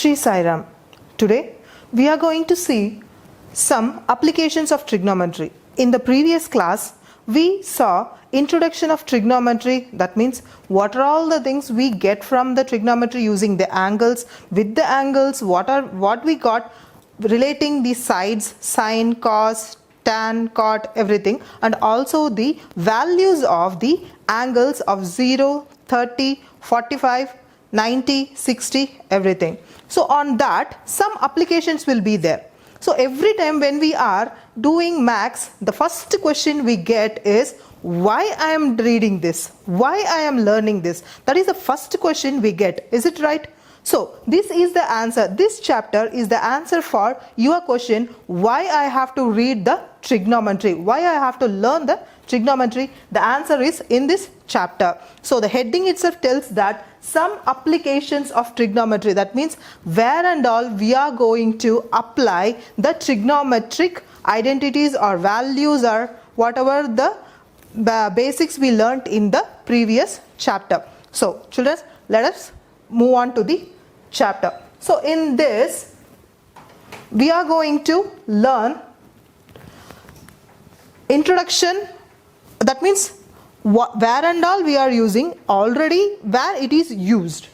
Sri Sai Ram. Today we are going to see some applications of trigonometry. In the previous class we saw introduction of trigonometry, that means what are all the things we get from the trigonometry using the angles, with the angles what we got relating the sides, sine, cos, tan, cot, everything, and also the values of the angles of 0, 30, 45, 90, 60, everything. So on that some applications will be there. So every time when we are doing maths, the first question we get is why I am reading this, why I am learning this. That is the first question we get. Is it right? So this is the answer. This chapter is the answer for your question, why I have to read the trigonometry, why I have to learn the trigonometry. The answer is in this chapter. So the heading itself tells that some applications of trigonometry, that means where and all we are going to apply the trigonometric identities or values or whatever the basics we learnt in the previous chapter. So children, let us move on to the chapter. So in this we are going to learn introduction, that means where and all we are using, already where it is used,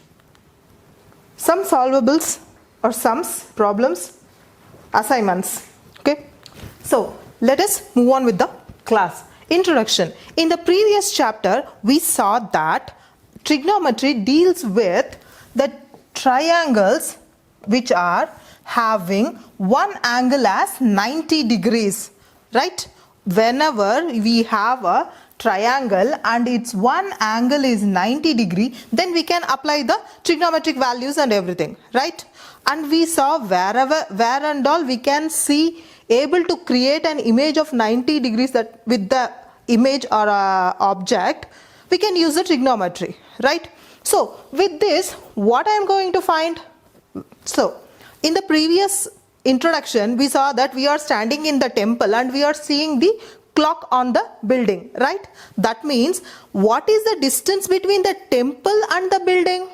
some solvables or sums, problems, assignments. Okay, so let us move on with the class. Introduction. In the previous chapter we saw that trigonometry deals with the triangles which are having one angle as 90 degrees, right? Whenever we have a triangle and its one angle is 90 degree, then we can apply the trigonometric values and everything, right? And we saw where and all we can see able to create an image of 90 degrees, that with the image or object we can use the trigonometry, right? So with this what I am going to find, so in the previous introduction we saw that we are standing in the temple and we are seeing the clock on the building, right? That means what is the distance between the temple and the building?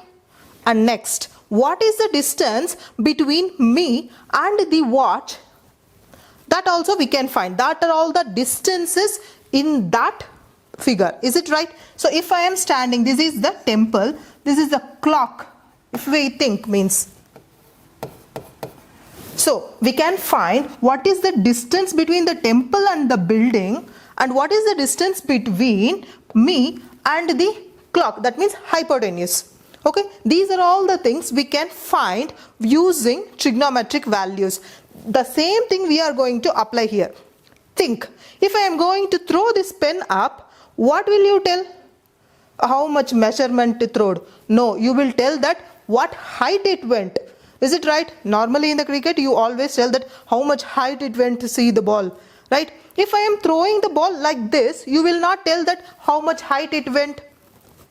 And next, what is the distance between me and the watch? That also we can find. That are all the distances in that figure. Is it right? So if I am standing, this is the temple, this is the clock, if we think means. So we can find what is the distance between the temple and the building and what is the distance between me and the clock, that means hypotenuse. Okay, these are all the things we can find using trigonometric values. The same thing we are going to apply here. Think, if I am going to throw this pen up, what will you tell? How much measurement it throwed? No, you will tell that what height it went. Is it right? Normally in the cricket you always tell that how much height it went to see the ball, right? If I am throwing the ball like this, you will not tell that how much height it went.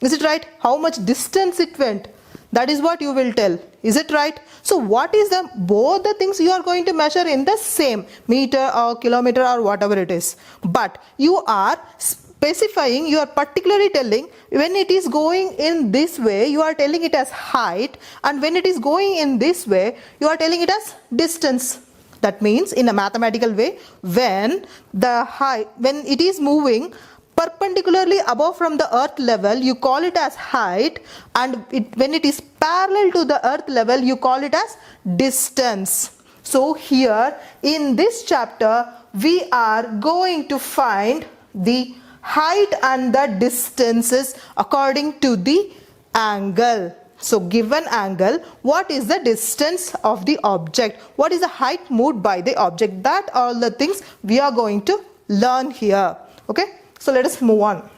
Is it right? How much distance it went. That is what you will tell. Is it right? So what is the both the things you are going to measure in the same meter or kilometer or whatever it is. But you are specifying, you are particularly telling when it is going in this way you are telling it as height, and when it is going in this way you are telling it as distance. That means in a mathematical way, when it is moving perpendicularly above from the earth level you call it as height, and when it is parallel to the earth level you call it as distance. So here in this chapter we are going to find the height and the distances according to the angle. So given angle, what is the distance of the object, what is the height moved by the object, that all the things we are going to learn here. Okay, so let us move on.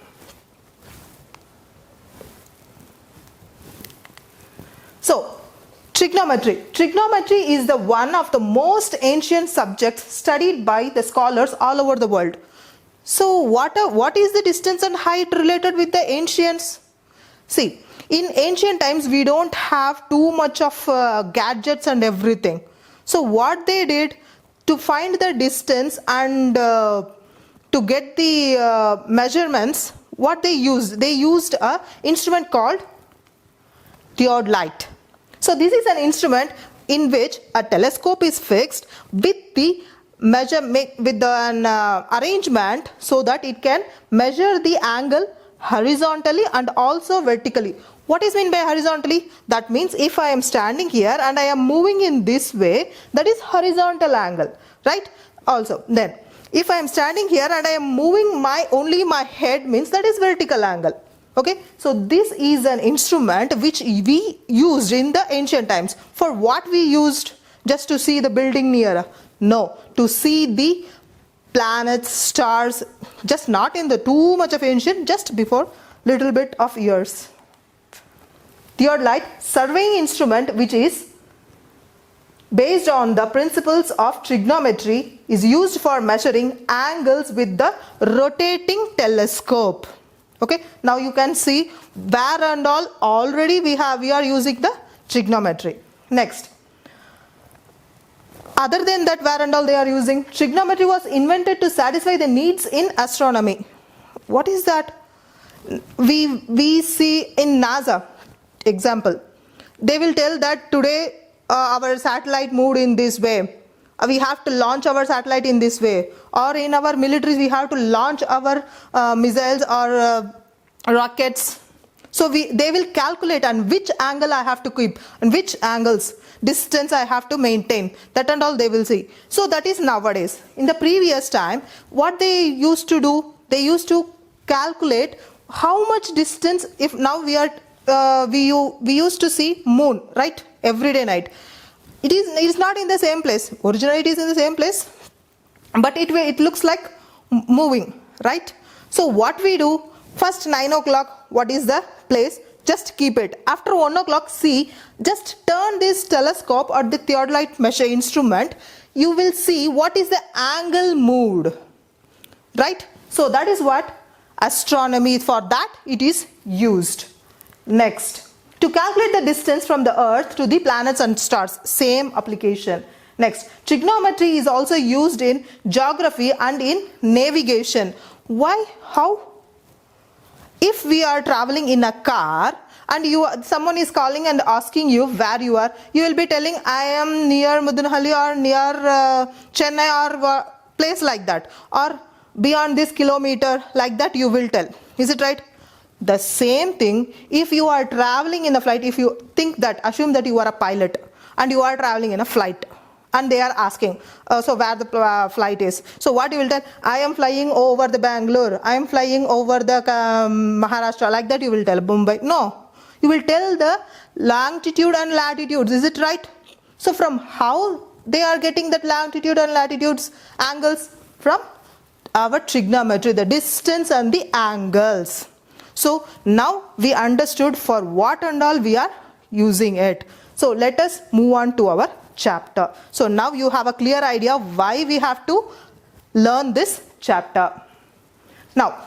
So trigonometry. Trigonometry is the one of the most ancient subjects studied by the scholars all over the world. So what is the distance and height related with the ancients? See, in ancient times we don't have too much of gadgets and everything. So what they did to find the distance and to get the measurements, what they used a instrument called theodolite. So this is an instrument in which a telescope is fixed with the arrangement so that it can measure the angle horizontally and also vertically. What is meant by horizontally? That means if I am standing here and I am moving in this way, that is horizontal angle, right? Also then if I am standing here and I am moving only my head, means that is vertical angle. Okay, so this is an instrument which we used in the ancient times. For what we used? Just to see the building nearer? No, to see the planets, stars, just not in the too much of ancient, just before little bit of years. Theodolite surveying instrument, which is based on the principles of trigonometry, is used for measuring angles with the rotating telescope. Okay, now you can see where and all already we are using the trigonometry. Next, other than that, where and all they are using, trigonometry was invented to satisfy the needs in astronomy. What is that? We see in NASA example, they will tell that today our satellite moved in this way, we have to launch our satellite in this way, or in our militaries we have to launch our missiles or rockets. So they will calculate on which angle I have to keep and which angles, distance I have to maintain, that and all they will see. So that is nowadays. In the previous time, what they used to do, they used to calculate how much distance. If now we used to see moon, right, every day night. It is not in the same place. Originally it is in the same place, but it looks like moving, right? So what we do, first 9 o'clock, what is the place? Just keep it. After 1 o'clock, see, just turn this telescope or the theodolite measure instrument, you will see what is the angle moved, right? So that is what astronomy, for that it is used. Next, to calculate the distance from the earth to the planets and stars, same application. Next, trigonometry is also used in geography and in navigation. Why? How? If we are traveling in a car and someone is calling and asking you where you are, you will be telling, I am near Mudanahalli or near Chennai or place like that, or beyond this kilometer, like that you will tell. Is it right? The same thing, if you are traveling in a flight, if you think that, assume that you are a pilot and you are traveling in a flight and they are asking, so where the flight is. So what you will tell? I am flying over the Bangalore, I am flying over the Maharashtra, like that you will tell, Mumbai. No, you will tell the longitude and latitudes. Is it right? So from how they are getting that longitude and latitudes angles? From our trigonometry, the distance and the angles. So now we understood for what and all we are using it. So let us move on to our chapter. So now you have a clear idea why we have to learn this chapter. Now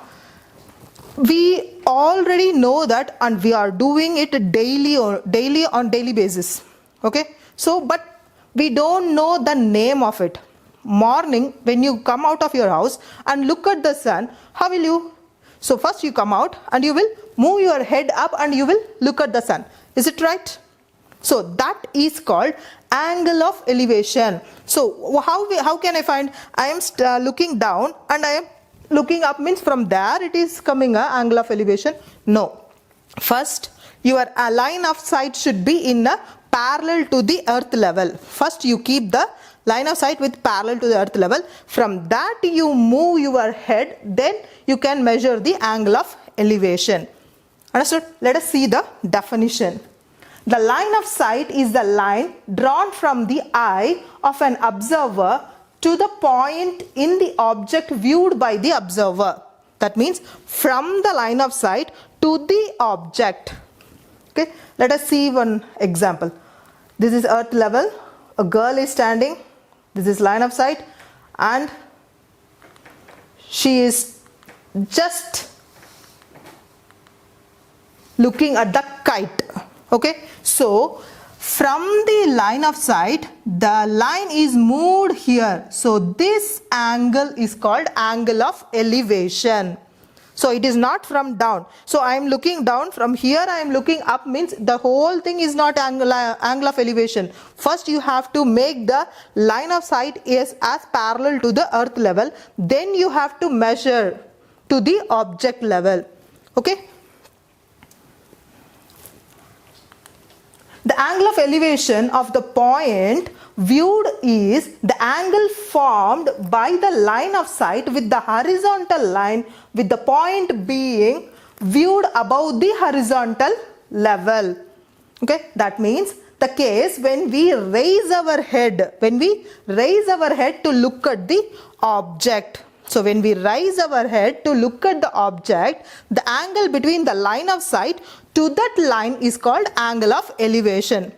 we already know that, and we are doing it daily basis. Okay, so but we don't know the name of it. Morning, when you come out of your house and look at the sun, how will you? So first you come out and you will move your head up and you will look at the sun. Is it right? So that is called angle of elevation. So how can I find? I am looking down and I am looking up, means from there it is coming a angle of elevation. No. First your line of sight should be in a parallel to the earth level. First you keep the line of sight with parallel to the earth level. From that you move your head, then you can measure the angle of elevation. Understood? Let us see the definition. The line of sight is the line drawn from the eye of an observer to the point in the object viewed by the observer. That means from the line of sight to the object. Okay, let us see one example. This is earth level, a girl is standing, this is line of sight, and she is just looking at the kite. Okay, so from the line of sight, the line is moved here. So this angle is called angle of elevation. So it is not from down. So I am looking down. From here I am looking up, means the whole thing is not angle of elevation. First you have to make the line of sight is as parallel to the earth level. Then you have to measure to the object level. Okay. The angle of elevation of the point viewed is the angle formed by the line of sight with the horizontal line, with the point being viewed above the horizontal level. Okay, that means the case when we raise our head, to look at the object. So when we raise our head to look at the object, the angle between the line of sight to that line is called angle of elevation.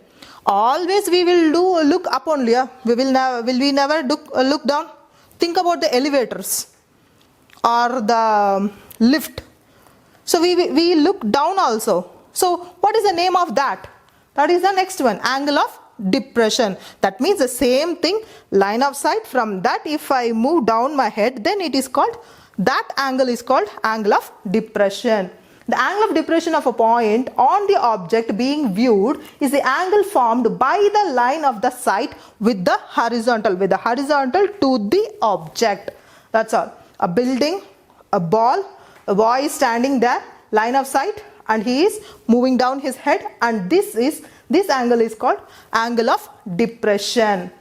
Always we will look up only. We will never look down. Think about the elevators or the lift. So we look down also. So what is the name of that? That is the next one, angle of depression. That means the same thing, line of sight. From that if I move down my head, then it is called, that angle is called angle of depression. The angle of depression of a point on the object being viewed is the angle formed by the line of the sight with the horizontal to the object. That's all. A building, a ball, a boy is standing there, line of sight, and he is moving down his head, and this angle is called angle of depression.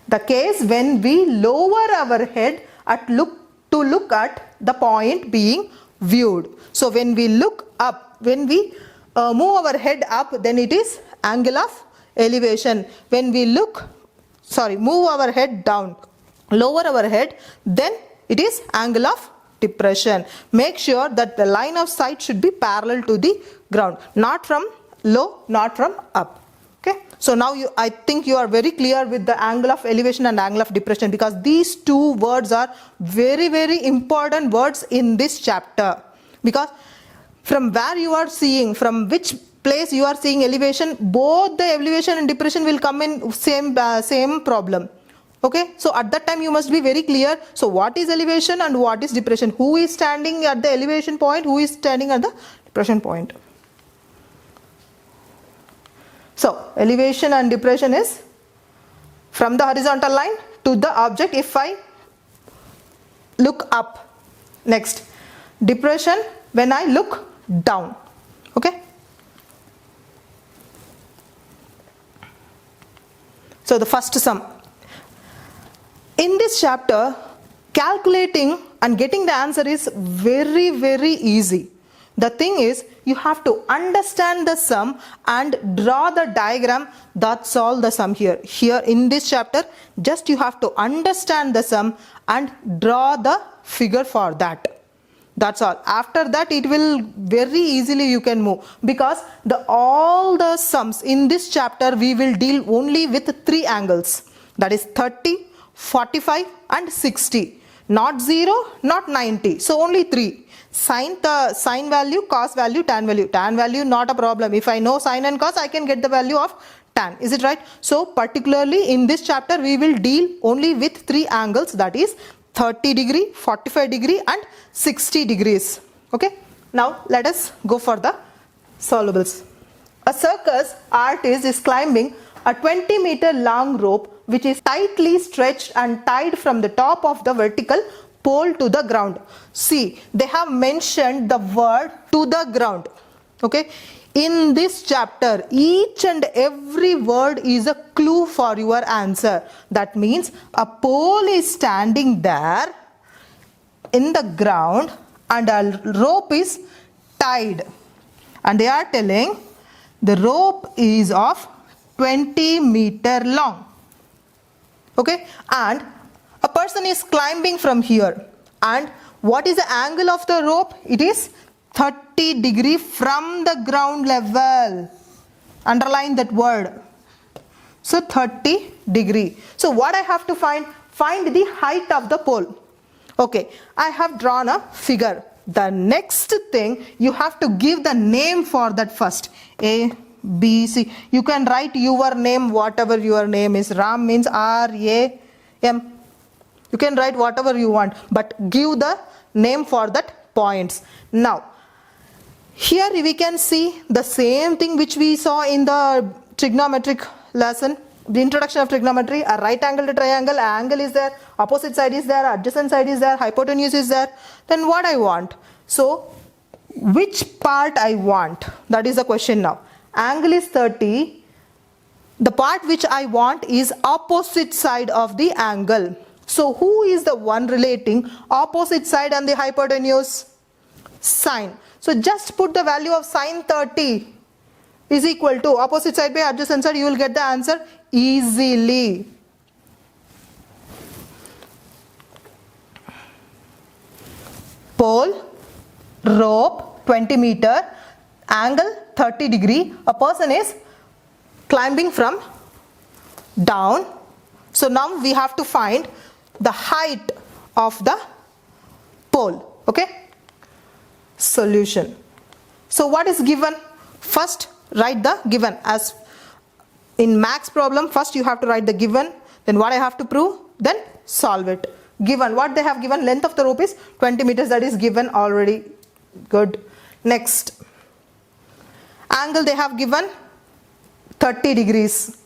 The case when we lower our head to look at the point being viewed. So when we look up, when we move our head up, then it is angle of elevation. When we move our head down, lower our head, then it is angle of depression. Make sure that the line of sight should be parallel to the ground, not from low, not from up. Okay, so now I think you are very clear with the angle of elevation and angle of depression, because these two words are very, very important words in this chapter. Because from where you are seeing, from which place you are seeing elevation, both the elevation and depression will come in same problem. Okay, so at that time you must be very clear. So what is elevation and what is depression? Who is standing at the elevation point? Who is standing at the depression point? So elevation and depression is from the horizontal line to the object if I look up. Next, depression when I look down. Okay. So the first sum. In this chapter, calculating and getting the answer is very, very easy. The thing is, you have to understand the sum and draw the diagram. That's all the sum here. Here in this chapter, just you have to understand the sum and draw the figure for that. That's all. After that, it will very easily you can move, because all the sums in this chapter we will deal only with 3 angles. That is 30, 45 and 60. Not 0, not 90. So only 3. Sine value, cos value, tan value. Tan value not a problem. If I know sine and cos, I can get the value of tan. Is it right? So particularly in this chapter, we will deal only with 3 angles, that is 30 degree, 45 degree and 60 degrees. Okay. Now let us go for the solvables. A circus artist is climbing a 20-meter long rope which is tightly stretched and tied from the top of the vertical pole to the ground. See, they have mentioned the word to the ground. Okay. In this chapter, each and every word is a clue for your answer. That means a pole is standing there in the ground and a rope is tied. And they are telling the rope is of 20 meter long. Okay. And a person is climbing from here. And what is the angle of the rope? It is 30 degree from the ground level. Underline that word. So 30 degree. So what I have to find? Find the height of the pole. Okay. I have drawn a figure. The next thing, you have to give the name for that first. A, B, C. You can write your name, whatever your name is. Ram means R-A-M. You can write whatever you want, but give the name for that points. Now, here we can see the same thing which we saw in the trigonometric lesson, the introduction of trigonometry. A right angled triangle, angle is there, opposite side is there, adjacent side is there, hypotenuse is there. Then what I want? So, which part I want? That is the question now. Angle is 30. The part which I want is opposite side of the angle. So who is the one relating opposite side and the hypotenuse? Sine. So just put the value of sine 30 is equal to opposite side by adjacent side. You will get the answer easily. Pole, rope 20 meter, angle 30 degree. A person is climbing from down. So now we have to find the height of the pole. Okay. Solution. So what is given? First write the given. As in max problem, first you have to write the given, then what I have to prove, then solve it. Given, what they have given, length of the rope is 20 meters, that is given already. Good. Next, angle they have given 30 degrees.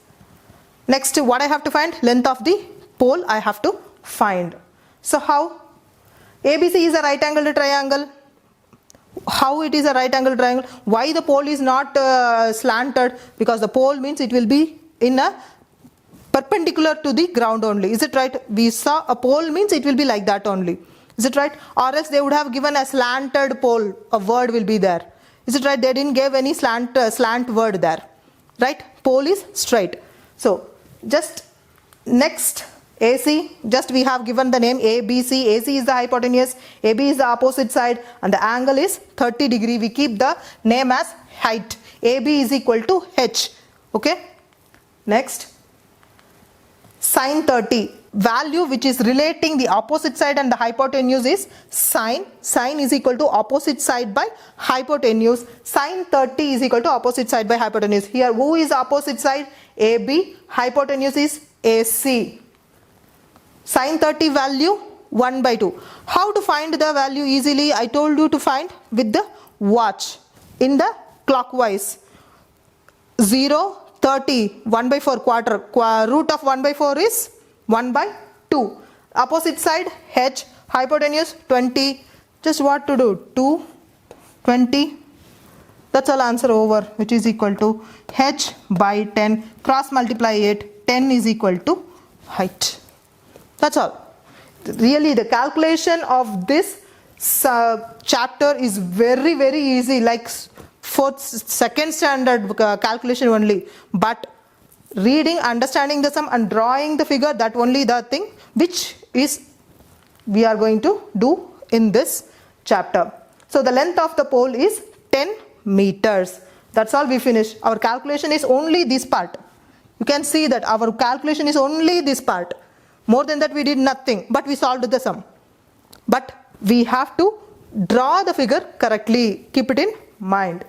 Next, what I have to find? Length of the pole I have to find. So how? ABC is a right angled triangle. How it is a right angled triangle? Why the pole is not slanted? Because the pole means it will be in a perpendicular to the ground only. Is it right? We saw a pole means it will be like that only. Is it right? Or else they would have given a slanted pole. A word will be there. Is it right? They didn't give any slant word there. Right? Pole is straight. So just next, AC, just we have given the name ABC. AC is the hypotenuse, AB is the opposite side, and the angle is 30 degree. We keep the name as height. AB is equal to H. Okay. Next, sine 30. Value which is relating the opposite side and the hypotenuse is sine. Sine is equal to opposite side by hypotenuse. Sine 30 is equal to opposite side by hypotenuse. Here who is opposite side? AB. Hypotenuse is AC. Sine 30 value 1 by 2. How to find the value easily? I told you to find with the watch in the clockwise. 0, 30, 1 by 4 quarter. Root of 1 by 4 is 1 by 2. Opposite side H, hypotenuse 20. Just what to do? 2, 20. That's all, answer over, which is equal to H by 10. Cross multiply it. 10 is equal to height. That's all. Really the calculation of this chapter is very, very easy, like fourth, second standard calculation only. But reading, understanding the sum and drawing the figure, that only the thing which is we are going to do in this chapter. So the length of the pole is 10 meters. That's all, we finish. Our calculation is only this part. You can see that our calculation is only this part. More than that we did nothing, but we solved the sum. But we have to draw the figure correctly. Keep it in mind.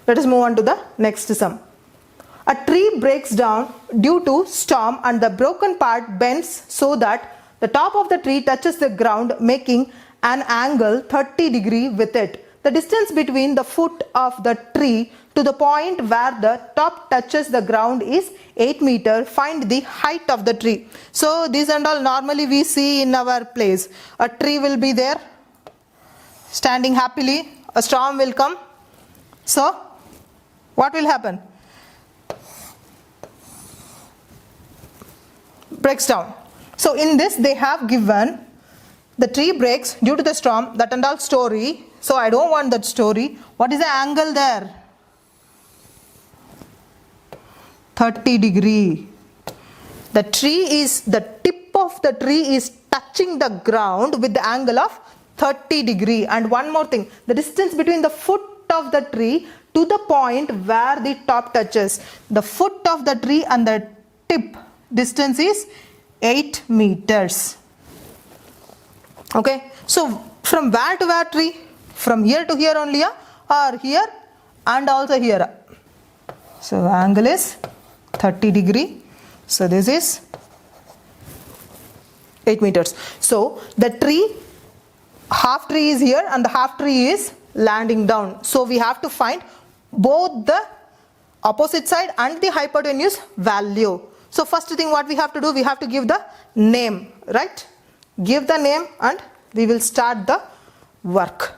Let us move on to the next sum. A tree breaks down due to storm and the broken part bends so that the top of the tree touches the ground, making an angle 30 degree with it. The distance between the foot of the tree to the point where the top touches the ground is 8 meters. Find the height of the tree. So these and all normally we see in our place. A tree will be there standing happily. A storm will come. So what will happen? Breaks down. So in this they have given the tree breaks due to the storm, that and all story. So I don't want that story. What is the angle there? 30 degree. The tip of the tree is touching the ground with the angle of 30 degree. And one more thing, the distance between the foot of the tree to the point where the top touches. The foot of the tree and the tip distance is 8 meters. Okay, so from where to where tree? From here to here only, or here and also here. So angle is 30 degree. So this is 8 meters. So the tree, half tree is here and the half tree is landing down. So we have to find both the opposite side and the hypotenuse value. So first thing what we have to do, we have to give the name, right? Give the name and we will start the work.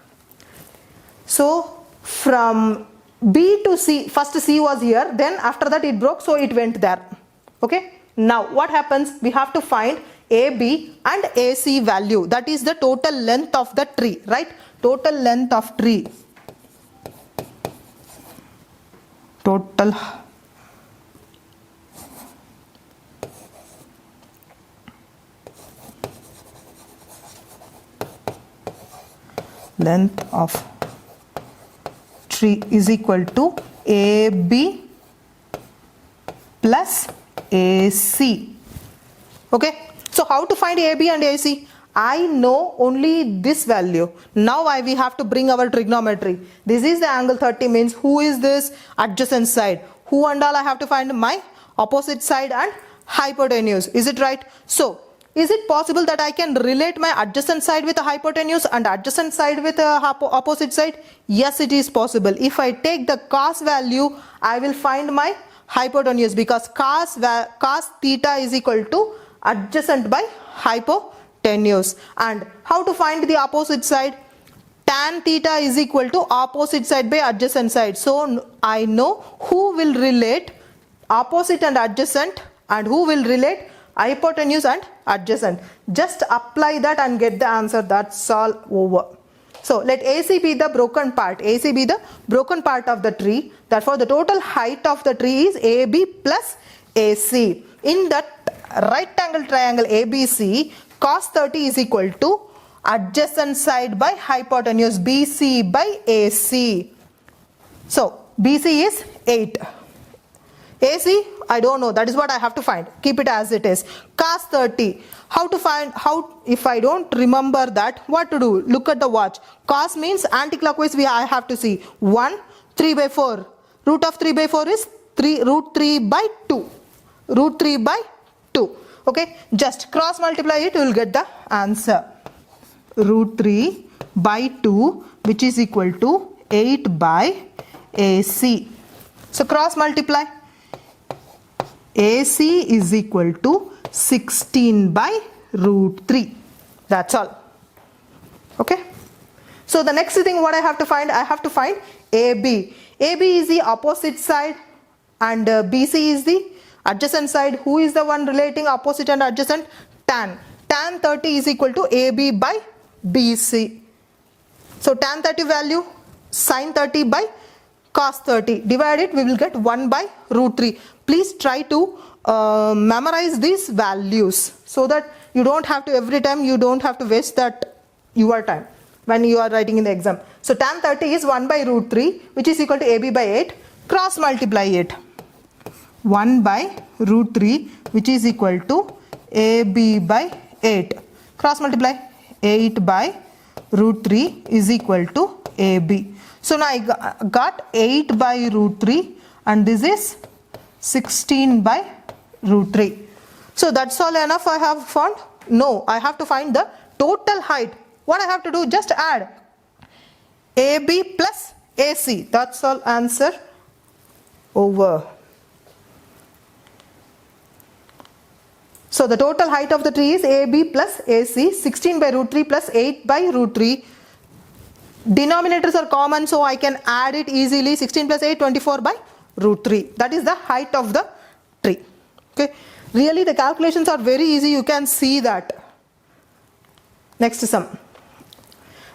So from B to C, first C was here, then after that it broke, so it went there. Okay. Now what happens? We have to find AB and AC value. That is the total length of the tree, right? Total length of tree. Total length of tree is equal to AB plus AC. Okay, so how to find AB and AC? I know only this value. Now we have to bring our trigonometry. This is the angle 30, means who is this adjacent side? Who and all I have to find my opposite side and hypotenuse. Is it right? So is it possible that I can relate my adjacent side with a hypotenuse and adjacent side with a opposite side? Yes, it is possible. If I take the cos value, I will find my hypotenuse, because cos theta is equal to adjacent by hypotenuse. And how to find the opposite side? Tan theta is equal to opposite side by adjacent side. So I know who will relate opposite and adjacent and who will relate hypotenuse and adjacent. Just apply that and get the answer. That's all over. So let AC be the broken part. AC be the broken part of the tree. Therefore the total height of the tree is AB plus AC. In that right angle triangle ABC, cos 30 is equal to adjacent side by hypotenuse, BC by AC. So BC is 8. AC, I don't know. That is what I have to find. Keep it as it is. Cos 30. How to find, if I don't remember that, what to do? Look at the watch. Cos means anti-clockwise I have to see. 1, 3 by 4. Root of 3 by 4 is root 3 by 2. Root 3 by 2. Okay. Just cross multiply it, you will get the answer. Root 3 by 2, which is equal to 8 by AC. So cross multiply. AC is equal to 16 by root 3. That's all. Okay. So the next thing what I have to find? I have to find AB. AB is the opposite side and BC is the adjacent side. Who is the one relating opposite and adjacent? Tan. Tan 30 is equal to AB by BC. So tan 30 value, sin 30 by cos 30. Divide it, we will get 1 by root 3. Please try to memorize these values so that you don't have to, every time you don't have to waste that your time when you are writing in the exam. So tan 30 is 1 by root 3, which is equal to AB by 8. Cross multiply it. 1 by root 3, which is equal to AB by 8. Cross multiply. 8 by root 3 is equal to AB. So now I got 8 by root 3 and this is 16 by root 3. So that's all enough I have found? No, I have to find the total height. What I have to do? Just add AB plus AC. That's all, answer over. So the total height of the tree is AB plus AC, 16 by root 3 plus 8 by root 3. Denominators are common, so I can add it easily. 16 plus 8, 24 by root 3. That is the height of the tree. Okay. Really the calculations are very easy. You can see that. Next sum.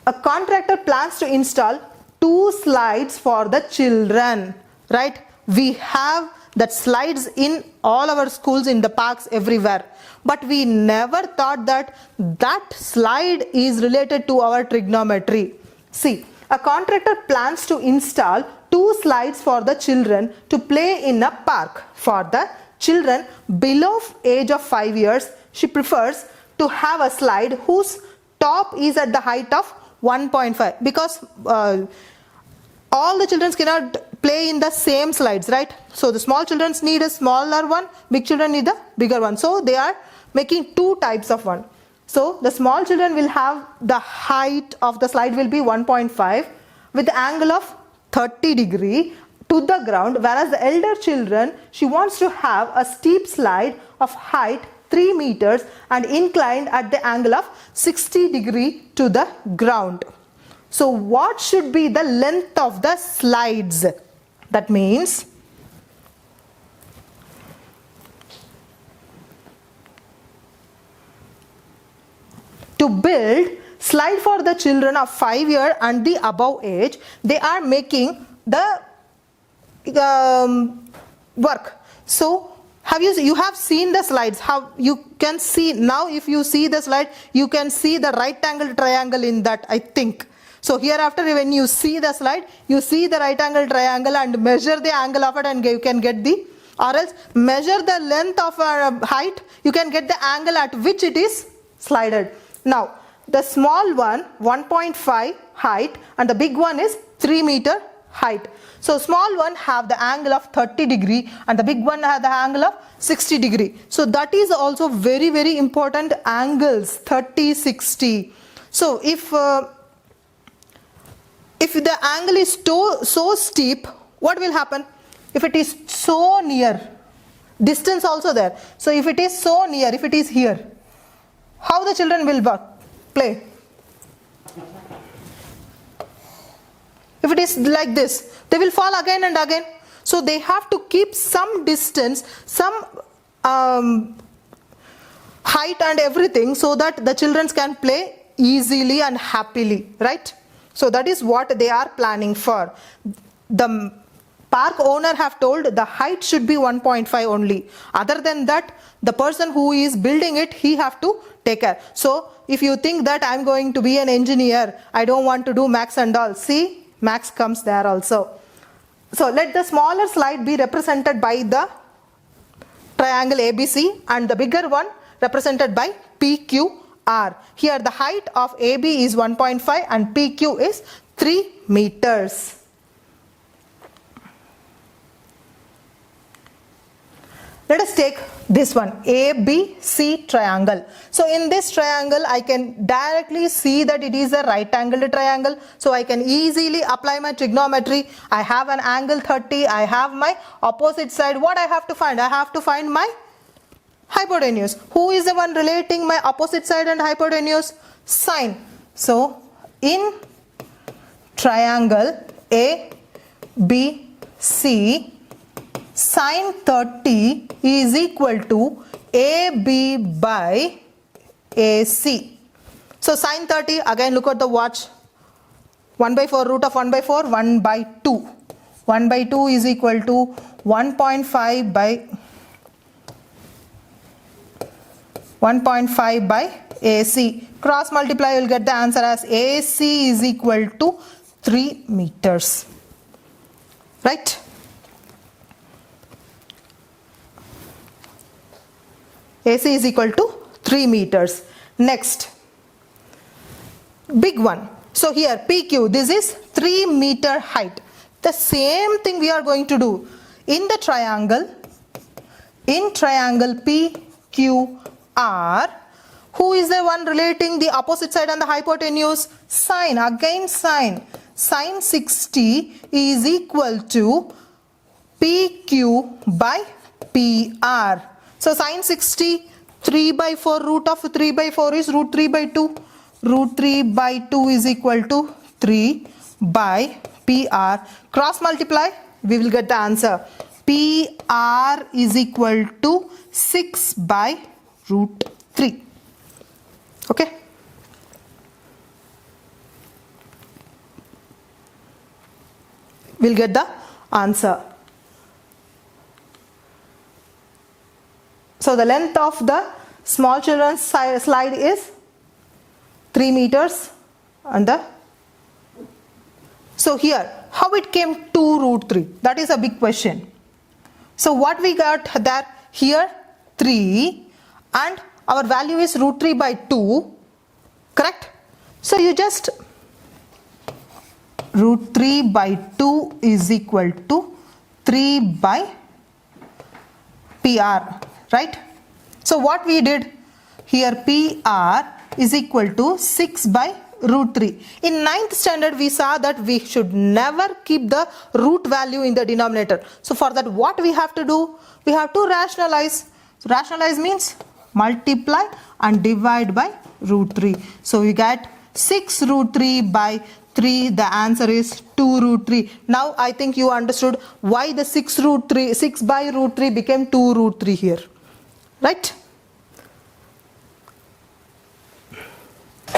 A contractor plans to install 2 slides for the children. Right? We have that slides in all our schools, in the parks, everywhere. But we never thought that that slide is related to our trigonometry. See, a contractor plans to install 2 slides for the children to play in a park. For the children below age of 5 years, she prefers to have a slide whose top is at the height of 1.5, because all the children cannot play in the same slides, right? So the small children need a smaller one, big children need a bigger one. So they are making 2 types of one. So the small children will have the height of the slide will be 1.5 with the angle of 30 degree to the ground, whereas the elder children, she wants to have a steep slide of height 3 meters and inclined at the angle of 60 degree to the ground. So what should be the length of the slides? That means to build slide for the children of 5 years and the above age, they are making the work. So you have seen the slides, how you can see now. If you see the slide, you can see the right angle triangle in that, I think. So hereafter, when you see the slide, you see the right angle triangle and measure the angle of it, and you can get the, or else measure the length of height, you can get the angle at which it is slided. Now the small one 1.5 height and the big one is 3 meter height. So small one have the angle of 30 degree and the big one have the angle of 60 degree. So that is also very, very important angles, 30, 60. So if the angle is so steep, what will happen? If it is so near, distance also there. So if it is so near, if it is here, how the children will play? If it is like this, they will fall again and again. So they have to keep some distance, some height and everything, so that the children can play easily and happily, right? So that is what they are planning for. The park owner have told the height should be 1.5 only. Other than that, the person who is building it, he have to take care. So if you think that I am going to be an engineer, I don't want to do max and all, see, max comes there also. So let the smaller slide be represented by the triangle ABC and the bigger one represented by PQR. Here the height of AB is 1.5 and PQ is 3 meters. Let us take this one, ABC triangle. So in this triangle, I can directly see that it is a right angled triangle. So I can easily apply my trigonometry. I have an angle 30. I have my opposite side. What I have to find? I have to find my hypotenuse. Who is the one relating my opposite side and hypotenuse? Sine. So in triangle ABC, sine 30 is equal to AB by AC. So sine 30, again look at the watch, 1 by 4, root of 1 by 4, 1 by 2. 1 by 2 is equal to 1.5 by AC. Cross multiply, you will get the answer as AC is equal to 3 meters. Right? AC is equal to 3 meters. Next, big one. So here PQ, this is 3 meter height. The same thing we are going to do in the triangle. In triangle PQR, who is the one relating the opposite side and the hypotenuse? Sine, again sine. Sine 60 is equal to PQ by PR. So sine 60, 3 by 4, root of 3 by 4 is root 3 by 2. Root 3 by 2 is equal to 3 by PR. Cross multiply, we will get the answer. PR is equal to 6 by root 3. Okay. We'll get the answer. So the length of the small children's slide is 3 meters and so here how it came to root 3, that is a big question. So what we got there, here 3 and our value is root 3 by 2, correct? So you just root 3 by 2 is equal to 3 by PR. Right? So what we did here, PR is equal to 6 by root 3. In 9th standard we saw that we should never keep the root value in the denominator. So for that what we have to do? We have to rationalize. So rationalize means multiply and divide by root 3. So we get 6 root 3 by 3. The answer is 2 root 3. Now I think you understood why the 6 by root 3 became 2 root 3 here. Right?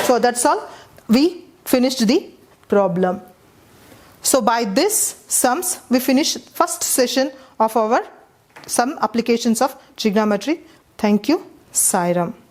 So that's all. We finished the problem. So by this sums we finish first session of our sum applications of trigonometry. Thank you. Sai Ram.